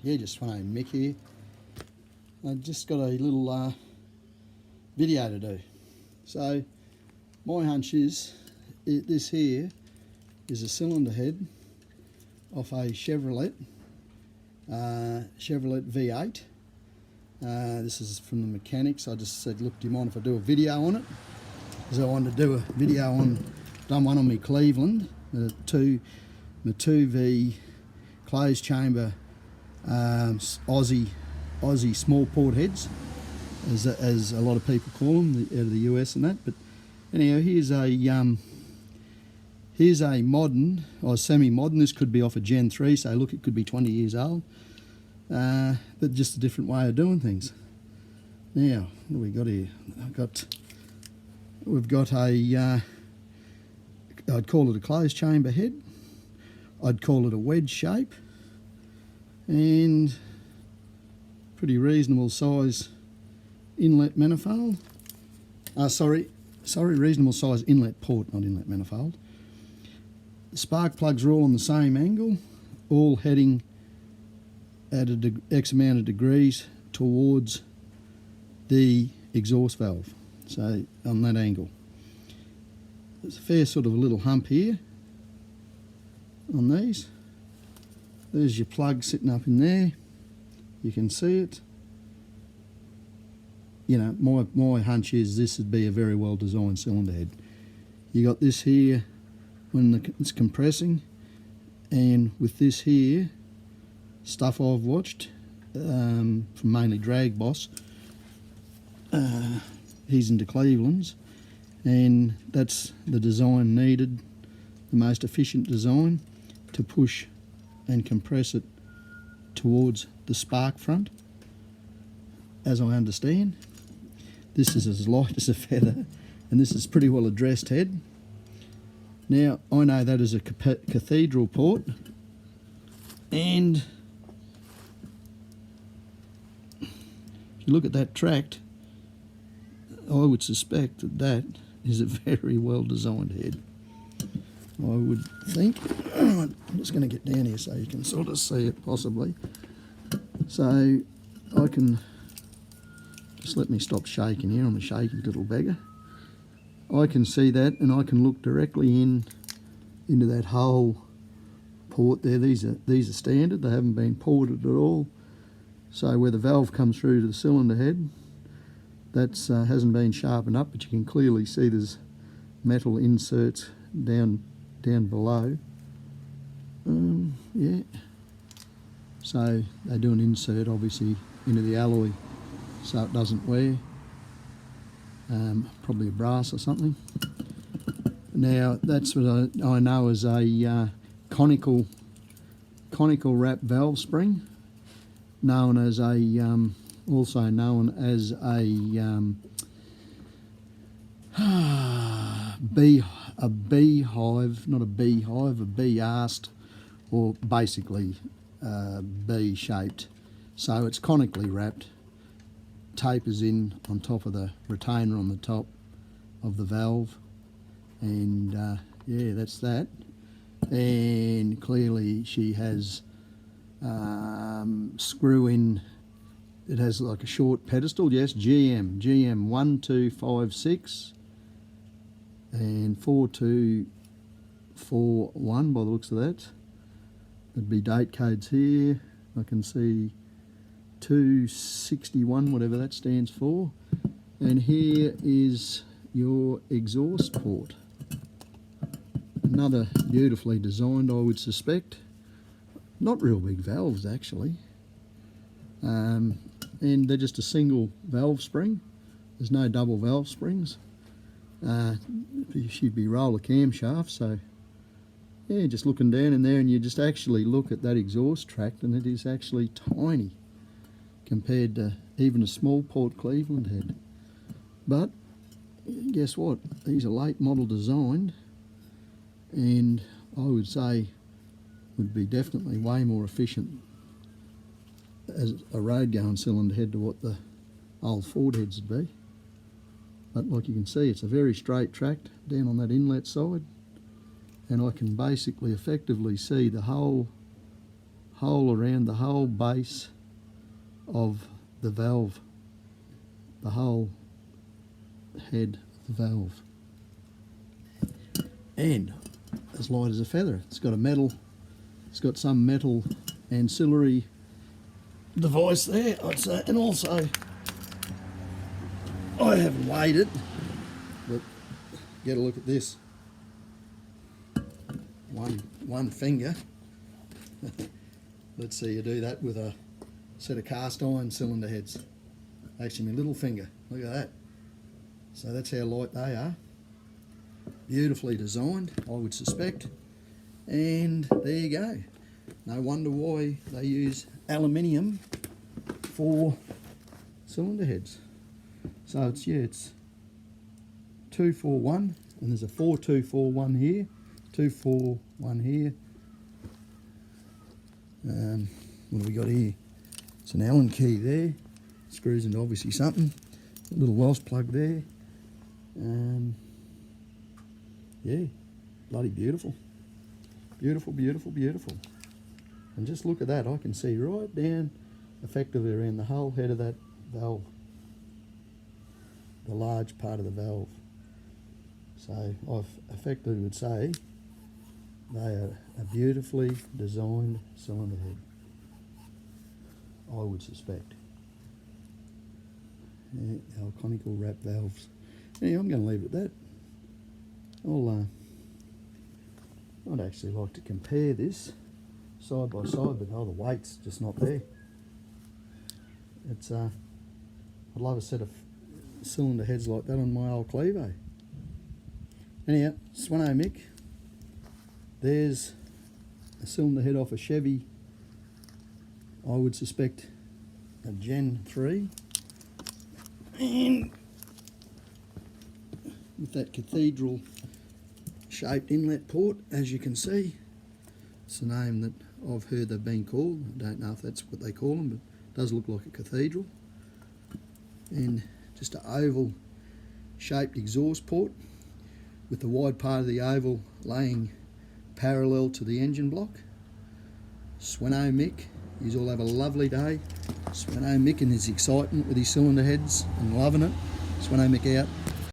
Yeah, just Sveno Mick here. I just got a little video to do. So my hunch is this here is a cylinder head off a Chevrolet V8. This is from the mechanics. I just said, look, do you mind if I do a video on it? Because I wanted to do a video done one on my Cleveland, the 2V closed chamber Aussie small port heads, as a lot of people call them, out of the US and that. But anyhow, here's a modern or semi-modern. This could be off a Gen 3, so look, it could be 20 years old, but just a different way of doing things. Now, what do we got here? We've got a I'd call it a closed chamber head. I'd call it a wedge shape, and pretty reasonable size inlet manifold. Reasonable size inlet port, not inlet manifold. The spark plugs are all on the same angle, all heading at X amount of degrees towards the exhaust valve, so on that angle. There's a fair sort of a little hump here on these. There's your plug sitting up in there. You can see it. You know, my hunch is this would be a very well designed cylinder head. You got this here when it's compressing, and with this here, stuff I've watched from mainly Drag Boss, he's into Cleveland's, and that's the design needed, the most efficient design to push and compress it towards the spark front. As I understand, this is as light as a feather, and this is pretty well a dressed head. Now, I know that is a cathedral port, and if you look at that tract, I would suspect that that is a very well designed head. I would think. I'm just going to get down here so you can sort of see it possibly. So I can just let me stop shaking here. I'm a shaky little beggar. I can see that, and I can look directly into that whole port there. These are standard. They haven't been ported at all. So where the valve comes through to the cylinder head, that's hasn't been sharpened up, but you can clearly see there's metal inserts down below. Yeah. So they do an insert obviously into the alloy so it doesn't wear. Probably a brass or something. Now that's what I know as a conical wrap valve spring, known as a also known as a beehive, not a beehive, a bee-arced, or basically bee-shaped. So it's conically wrapped, tapers in on top of the retainer on the top of the valve, and yeah, that's that. And clearly she has screw in. It has like a short pedestal, yes, GM 1256 and 4241 by the looks of that. There'd be date codes here. I can see 261, whatever that stands for. And here is your exhaust port. Another beautifully designed, I would suspect. Not real big valves actually. And they're just a single valve spring. There's no double valve springs. She'd be roller camshaft, so yeah, just looking down in there, and you just actually look at that exhaust tract, and it is actually tiny compared to even a small port Cleveland head. But guess what? These are late model designed, and I would say would be definitely way more efficient as a road going cylinder head to what the old Ford heads would be. But like you can see, it's a very straight tract down on that inlet side, and I can basically effectively see the whole hole around the whole base of the valve, the whole head of the valve, and as light as a feather. It's got a metal, it's got some metal ancillary device there, I'd say, and also I haven't weighed it, but get a look at this. One finger. Let's see you do that with a set of cast iron cylinder heads. Actually, my little finger. Look at that. So that's how light they are. Beautifully designed, I would suspect. And there you go. No wonder why they use aluminium for cylinder heads. So it's 241, and there's a 4241 here, 241 here. What have we got here? It's an Allen key there. Screws into obviously something. A little Welsh plug there. Yeah, bloody beautiful. Beautiful, beautiful, beautiful. And just look at that. I can see right down effectively around the whole head of that valve. The large part of the valve. So I effectively would say they are a beautifully designed cylinder head, I would suspect. Yeah, our conical wrap valves. Yeah, I'm going to leave it at that. I'd actually like to compare this side by side, but the weight's just not there. It's I'd love a set of cylinder heads like that on my old Clevo. Anyhow, Sveno Mick. There's a cylinder head off a Chevy, I would suspect a Gen 3. And with that cathedral shaped inlet port, as you can see, it's the name that I've heard they've been called. I don't know if that's what they call them, but it does look like a cathedral. And just an oval shaped exhaust port with the wide part of the oval laying parallel to the engine block. Sveno Mick, you all have a lovely day. Sveno Mick and his excitement with his cylinder heads and loving it. Sveno Mick out.